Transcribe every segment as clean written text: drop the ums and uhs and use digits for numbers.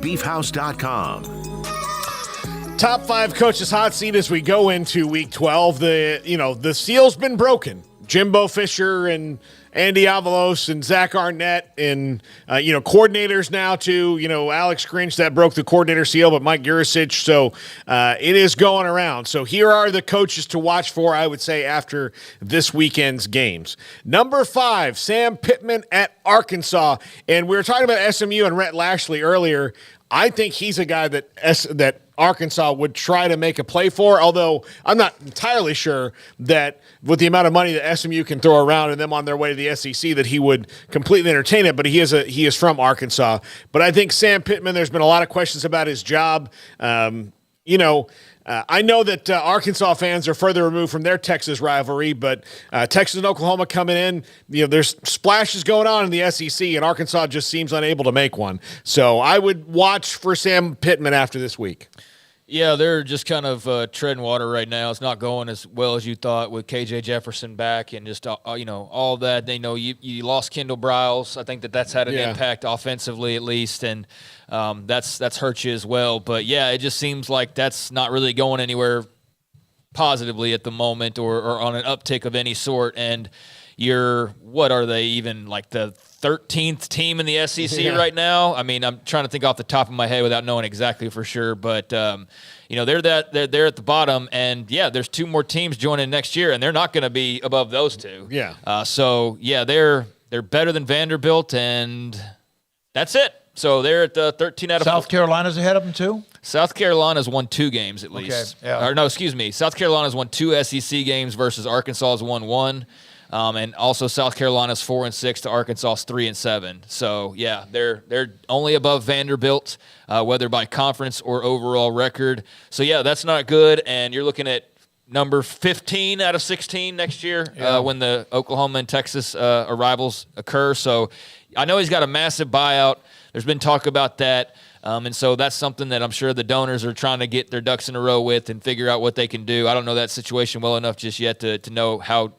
texasbeefhouse.com. Top 5 coaches hot seat as we go into week 12. The seal's been broken. Jimbo Fisher and Andy Avalos and Zach Arnett and, coordinators now too. Alex Grinch, that broke the coordinator seal, but Mike Yuricich. So it is going around. So here are the coaches to watch for, I would say, after this weekend's games. Number 5, Sam Pittman at Arkansas. And we were talking about SMU and Rhett Lashley earlier. I think he's a guy that Arkansas would try to make a play for, although I'm not entirely sure that with the amount of money that SMU can throw around and them on their way to the SEC that he would completely entertain it, but he is from Arkansas. But I think Sam Pittman, there's been a lot of questions about his job. I know that Arkansas fans are further removed from their Texas rivalry, but Texas and Oklahoma coming in, there's splashes going on in the SEC, and Arkansas just seems unable to make one. So I would watch for Sam Pittman after this week. Yeah, they're just kind of treading water right now. It's not going as well as you thought with KJ Jefferson back and just all that. They know you lost Kendall Briles. I think that's had an impact offensively at least, and that's hurt you as well. But yeah, it just seems like that's not really going anywhere positively at the moment, or on an uptick of any sort. And what are they, even like the 13th team in the SEC right now? I mean, I'm trying to think off the top of my head without knowing exactly for sure, but they're at the bottom, and there's 2 more teams joining next year, and they're not going to be above those 2. They're better than Vanderbilt, and that's it. So they're at 13 out of South Carolina's ahead of them too. South Carolina's won 2 games at least. Okay. Yeah. Or no, excuse me. South Carolina's won 2 SEC games versus Arkansas's won 1. And also South Carolina's 4-6 to Arkansas's 3-7. So they're only above Vanderbilt, whether by conference or overall record. So that's not good. And you're looking at number 15 out of 16 next year when the Oklahoma and Texas arrivals occur. So I know he's got a massive buyout. There's been talk about that. And so that's something that I'm sure the donors are trying to get their ducks in a row with and figure out what they can do. I don't know that situation well enough just yet to know how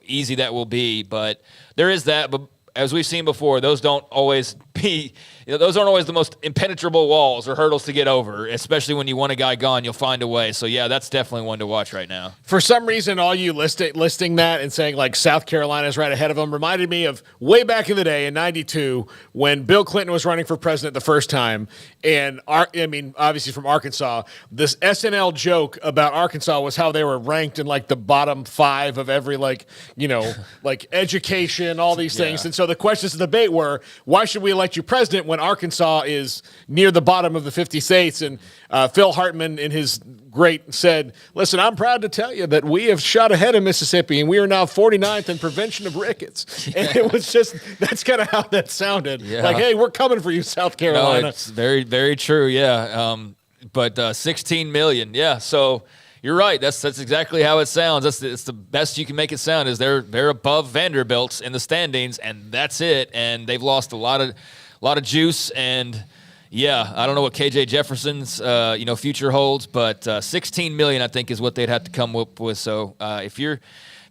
easy that will be, but there is that. But as we've seen before, those don't always be, those aren't always the most impenetrable walls or hurdles to get over, especially when you want a guy gone, you'll find a way. So that's definitely one to watch right now. For some reason, all you listing that and saying like South Carolina's right ahead of them reminded me of way back in the day in '92 when Bill Clinton was running for president the first time. And obviously from Arkansas, this SNL joke about Arkansas was how they were ranked in like the bottom 5 of every like education, all these things. And so the questions of the debate were, why should we elect you president when Arkansas is near the bottom of the 50 states? And Phil Hartman in his great said, listen, I'm proud to tell you that we have shot ahead of Mississippi and we are now 49th in prevention of rickets. And it was just, that's kind of how that sounded. Like, hey, we're coming for you, South Carolina. No, it's very, very true. But 16 million. So you're right. That's exactly how it sounds. It's the best you can make it sound is they're above Vanderbilt in the standings, and that's it. And they've lost a lot of juice. And I don't know what KJ Jefferson's future holds, but 16 million I think is what they'd have to come up with. So if you're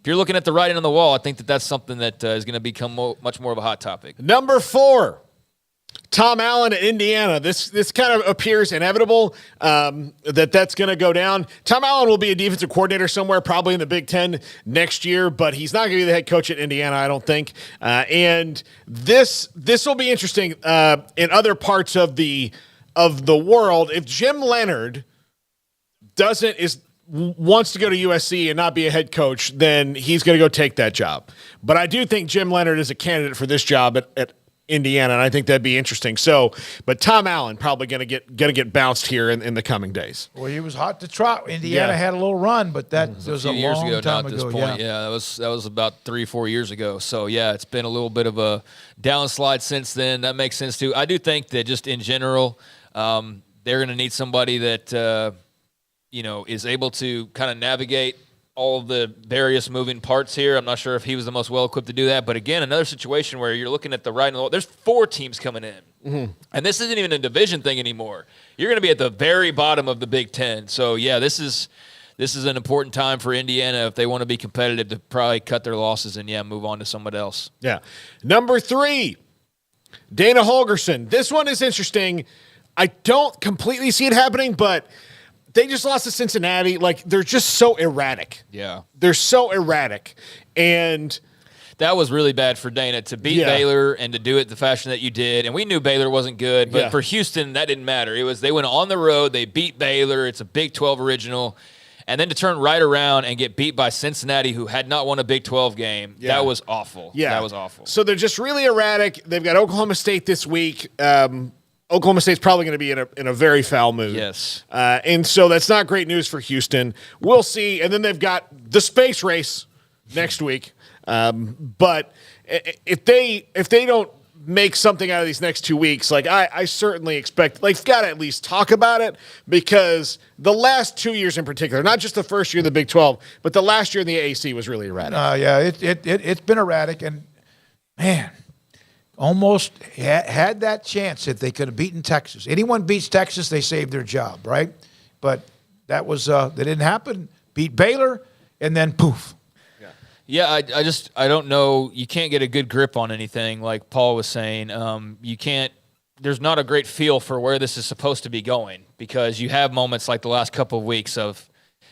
looking at the writing on the wall, I think that's something that is going to become much more of a hot topic. Number 4. Tom Allen at Indiana. This kind of appears inevitable that's going to go down. Tom Allen will be a defensive coordinator somewhere, probably in the Big Ten next year, but he's not going to be the head coach at Indiana, I don't think. And this will be interesting in other parts of the world. If Jim Leonhard wants to go to USC and not be a head coach, then he's going to go take that job. But I do think Jim Leonhard is a candidate for this job at Indiana, and I think that'd be interesting. So, but Tom Allen probably going to get bounced here in the coming days. Well, he was hot to trot. Indiana had a little run, but that was a years long ago, time not ago. This point. That was about 3-4 years ago. So it's been a little bit of a downslide since then. That makes sense too. I do think that just in general, they're going to need somebody that is able to kind of navigate all of the various moving parts here. I'm not sure if he was the most well-equipped to do that. But again, another situation where you're looking at the right and the wall. There's 4 teams coming in. Mm-hmm. And this isn't even a division thing anymore. You're going to be at the very bottom of the Big Ten. So, this is an important time for Indiana if they want to be competitive to probably cut their losses and, move on to somebody else. Yeah. Number 3, Dana Holgorsen. This one is interesting. I don't completely see it happening, but they just lost to Cincinnati. Like, they're just so erratic. Yeah. They're so erratic. And that was really bad for Dana to beat Baylor and to do it the fashion that you did. And we knew Baylor wasn't good, but for Houston, that didn't matter. It was they went on the road, they beat Baylor. It's a Big 12 original. And then to turn right around and get beat by Cincinnati, who had not won a Big 12 game, that was awful. Yeah. That was awful. So they're just really erratic. They've got Oklahoma State this week. Oklahoma State's probably going to be in a very foul mood. Yes. And so that's not great news for Houston. We'll see. And then they've got the space race next week. But if they don't make something out of these next 2 weeks, like I certainly expect, like, got to at least talk about it, because the last 2 years in particular, not just the first year of the Big 12, but the last year in the AAC was really erratic. It's been erratic, and man, almost had that chance if they could have beaten Texas. Anyone beats Texas, they save their job, right? But that was that didn't happen. Beat Baylor, and then poof. Yeah, I don't know. You can't get a good grip on anything, like Paul was saying. You can't. There's not a great feel for where this is supposed to be going, because you have moments like the last couple of weeks of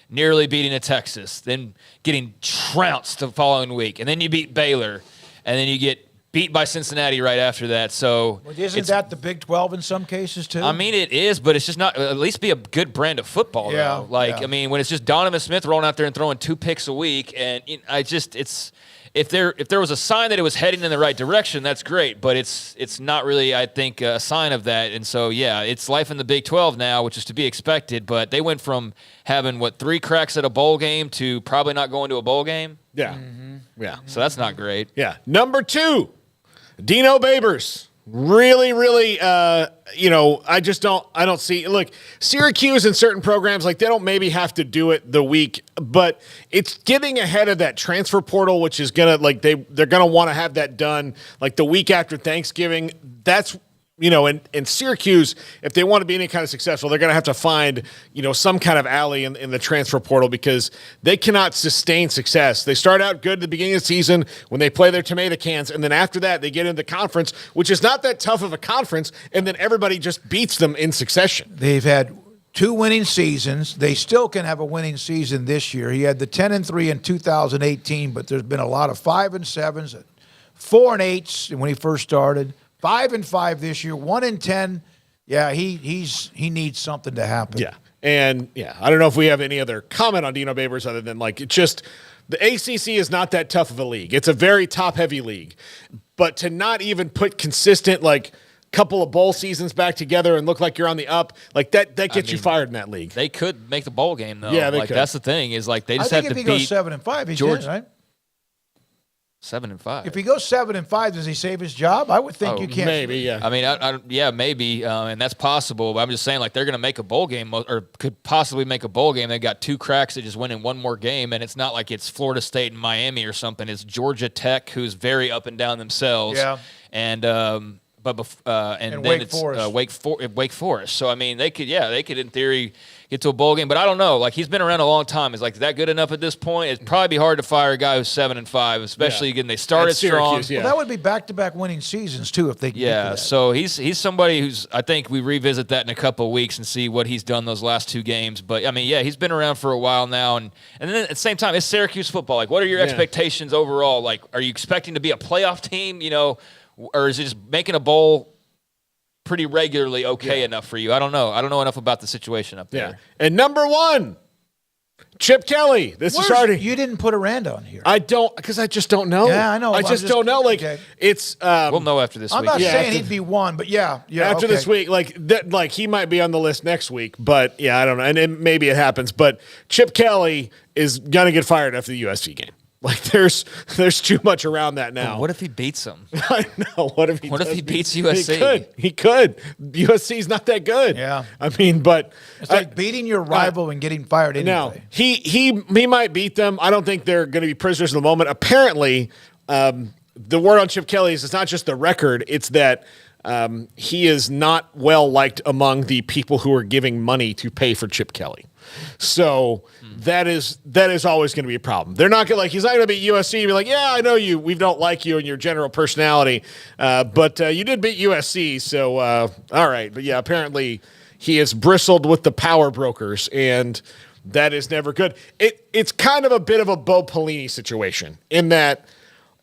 nearly beating a Texas, then getting trounced the following week, and then you beat Baylor, and then you get beat by Cincinnati right after that. So isn't that the Big 12 in some cases too? I mean, it is, but it's just not. At least be a good brand of football, though. I mean, when it's just Donovan Smith rolling out there and throwing 2 picks a week, and it's if there was a sign that it was heading in the right direction, that's great. But it's not really, I think, a sign of that. And so it's life in the Big 12 now, which is to be expected. But they went from having 3 cracks at a bowl game to probably not going to a bowl game. Yeah, yeah. So that's not great. Yeah. Number 2. Dino Babers, really, I don't see. Look, Syracuse in certain programs, like, they don't maybe have to do it the week, but it's getting ahead of that transfer portal, which is gonna, like, they're gonna want to have that done like the week after Thanksgiving. That's, in Syracuse, if they want to be any kind of successful, they're going to have to find, some kind of alley in the transfer portal, because they cannot sustain success. They start out good at the beginning of the season when they play their tomato cans, and then after that they get into the conference, which is not that tough of a conference, and then everybody just beats them in succession. They've had 2 winning seasons. They still can have a winning season this year. He had the 10-3 in 2018, but there's been a lot of 5-7s, 4-8s when he first started. 5-5 this year, 1-10. Yeah, he needs something to happen. Yeah, and I don't know if we have any other comment on Dino Babers other than, like, it's just the ACC is not that tough of a league. It's a very top-heavy league, but to not even put consistent, like, couple of bowl seasons back together and look like you're on the up, like, that gets you fired in that league. They could make the bowl game, though. Yeah, they could. That's the thing, is, like, they just have to beat. If he goes 7-5, he's Georgia, in, right? 7-5. If he goes 7-5, does he save his job? I would think you can't. Maybe, yeah. I mean, maybe, and that's possible. But I'm just saying, like, they're going to make a bowl game, or could possibly make a bowl game. They've got 2 cracks at just winning one more game, and it's not like it's Florida State and Miami or something. It's Georgia Tech, who's very up and down themselves. Yeah. And then Wake it's Forest. Wake Forest. So I mean, they could in theory get to a bowl game, but I don't know. Like, he's been around a long time. Is that good enough at this point? It'd probably be hard to fire a guy who's 7-5, especially again they started strong. Yeah. Well, that would be back-to-back winning seasons too if they can get to that. So he's somebody who's, I think we revisit that in a couple of weeks and see what he's done those last 2 games. But I mean, he's been around for a while now, and then at the same time, it's Syracuse football. Like, what are your expectations overall? Like, are you expecting to be a playoff team? Or is it just making a bowl pretty regularly enough for you? I don't know. I don't know enough about the situation up there. Yeah. And number 1, Chip Kelly. This is already. You didn't put Aranda on here. I don't, because I just don't know. Yeah, I know. I just don't know. Like, it's. We'll know after this week. I'm not saying he'd be 1, but after this week, like he might be on the list next week, but I don't know, and maybe it happens. But Chip Kelly is gonna get fired after the USC game. Like, there's too much around that now. What if he beats them? I know. What if he beats USC? He could. USC's not that good. Yeah. I mean, but it's like beating your rival and getting fired anyway. Now, he might beat them. I don't think they're going to be prisoners of the moment. Apparently, the word on Chip Kelly is it's not just the record; it's that he is not well liked among the people who are giving money to pay for Chip Kelly. So that is always going to be a problem. They're not going to he's not going to beat USC and be like, yeah, I know you. We don't like you and your general personality, but you did beat USC. So all right, but yeah, apparently he is bristled with the power brokers, and that is never good. It's kind of a bit of a Bo Pelini situation in that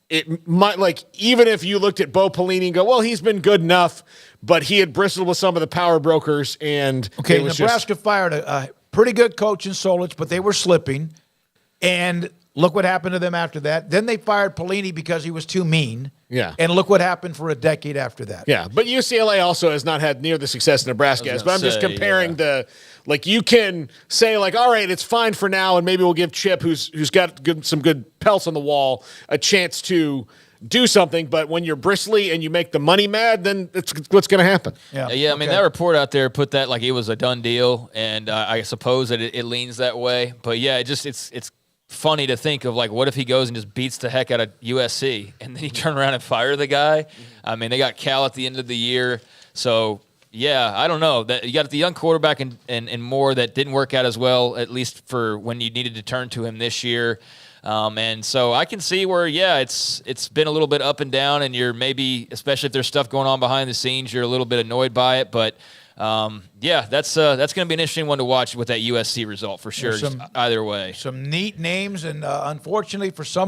it might even if you looked at Bo Pelini and go, well, he's been good enough, but he had bristled with some of the power brokers, and okay, Nebraska fired a pretty good coach in Solich, but they were slipping. And look what happened to them after that. Then they fired Pelini because he was too mean. Yeah. And look what happened for a decade after that. Yeah, but UCLA also has not had near the success Nebraska has. But I'm just comparing you can say all right, it's fine for now, and maybe we'll give Chip, who's got some good pelts on the wall, a chance to do something. But when you're bristly and you make the money mad, then it's what's going to happen. Yeah. I mean, that report out there put that like it was a done deal, and I suppose that it leans that way. But yeah, it's funny to think of what if he goes and just beats the heck out of USC, and then you turn around and fire the guy. I mean, they got Cal at the end of the year, so yeah, I don't know. That you got the young quarterback and more that didn't work out as well, at least for when you needed to turn to him this year. And so I can see where, it's been a little bit up and down, and you're maybe, especially if there's stuff going on behind the scenes, you're a little bit annoyed by it. But that's going to be an interesting one to watch with that USC result for sure. Either way, some neat names, and unfortunately for some.